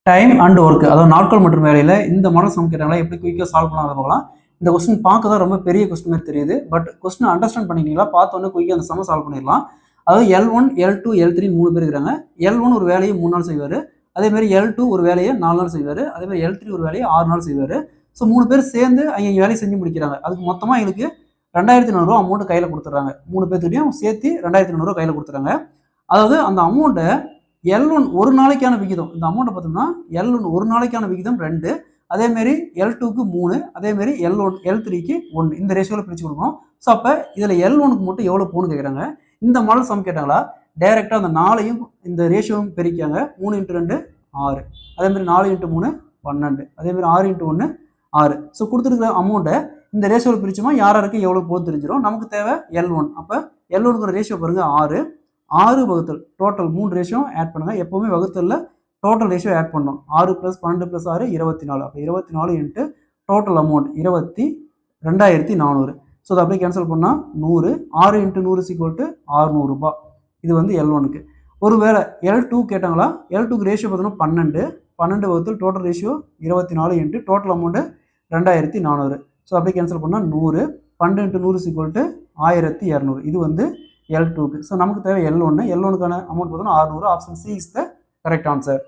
Time and work, அதாவது நாட்கள் மற்றும் வேலையில் இந்த மாடல் சம் கேட்டாங்களா எப்படி குயிக்காக சால்வ் பண்ணலாம் அதை பார்க்கலாம். இந்த கொஸ்டின் பார்க்க தான் ரொம்ப பெரிய கொஸ்டின் மாதிரி தெரியுது, பட் கொஸ்டின் அண்டர்ஸ்டாண்ட் பண்ணிட்டீங்களா, பார்த்தோன்னே குயிக்காக அந்த சம சால்வ் பண்ணிடலாம். அதாவது L1 L2 L3 3 பேர் இருக்கிறாங்க. L1 ஒரு வேலையை 3 நாள் செய்வார், அதேமாதிரி L2 ஒரு வேலையை 4 நாள் செய்வார், அதேமாதிரி L3 ஒரு வேலையை 6 நாள் செய்வார். ஸோ 3 பேர் சேர்ந்து அவங்க வேலையை செஞ்சு முடிக்கிறாங்க. அதுக்கு மொத்தமாக எங்களுக்கு 2400 அமௌண்ட் கையில் கொடுத்துட்றாங்க. 3 பேர்த்துக்கிட்டையும் சேர்த்து 2400 கையில் கொடுத்துறாங்க. அதாவது அந்த அமௌண்ட்டை L1 ஒரு நாளைக்கான விகிதம், இந்த அமௌண்ட்டை பார்த்தோம்னா L1 ஒரு நாளைக்கான விகிதம் 2, அதேமாரி L2க்கு 3, அதேமாரி L3க்கு 1, இந்த ரேஷியோவில் பிரித்து கொடுக்கணும். ஸோ அப்போ இதில் L1க்கு மட்டும் எவ்வளோ போகணும்னு கேட்குறாங்க. இந்த மாடல் சம் கேட்டாங்களா, டைரெக்டாக அந்த 4ஐயும் இந்த ரேஷியோவும் பிரிக்காங்க. 3 × 2 6, அதேமாதிரி 4 × 3 12, அதேமாதிரி 6 × 1 6. ஸோ கொடுத்துருக்குற அமௌண்ட்டை இந்த ரேஷியோவில் பிரிச்சோமா யாருக்கு எவ்வளோ போகுது தெரிஞ்சிடும். நமக்கு தேவை L1. அப்போ L1ங்கிற ரேஷியோ பாருங்கள் 6, 6 வகுத்தல் டோட்டல் 3 ரேஷியோ ஆட் பண்ணுங்கள். எப்போவுமே வகுத்தலில் டோட்டல் ரேஷியோ ஆட் பண்ணணும். 6 + 12 + 6 24. அப்போ 24 × டோட்டல் அமௌண்ட் 22,400. ஸோ அதை அப்படியே கேன்சல் பண்ணால் 100. 6 × 100 = 600 ரூபாய். இது வந்து L1க்கு. ஒரு வேளை L2 கேட்டாங்களா, L2க்கு ரேஷியோ பார்த்தோன்னா 12, 12 வகுத்தல் total ratio 24 × total amount 2400. So அப்படியே கேன்சல் பண்ணால் 100. 12 × 100 = 1200. இது வந்து L2க்கு. ஸோ நமக்கு தேவை L1. L1க்கான அமௌண்ட் பார்த்தோன்னா 600. Option C is the correct answer.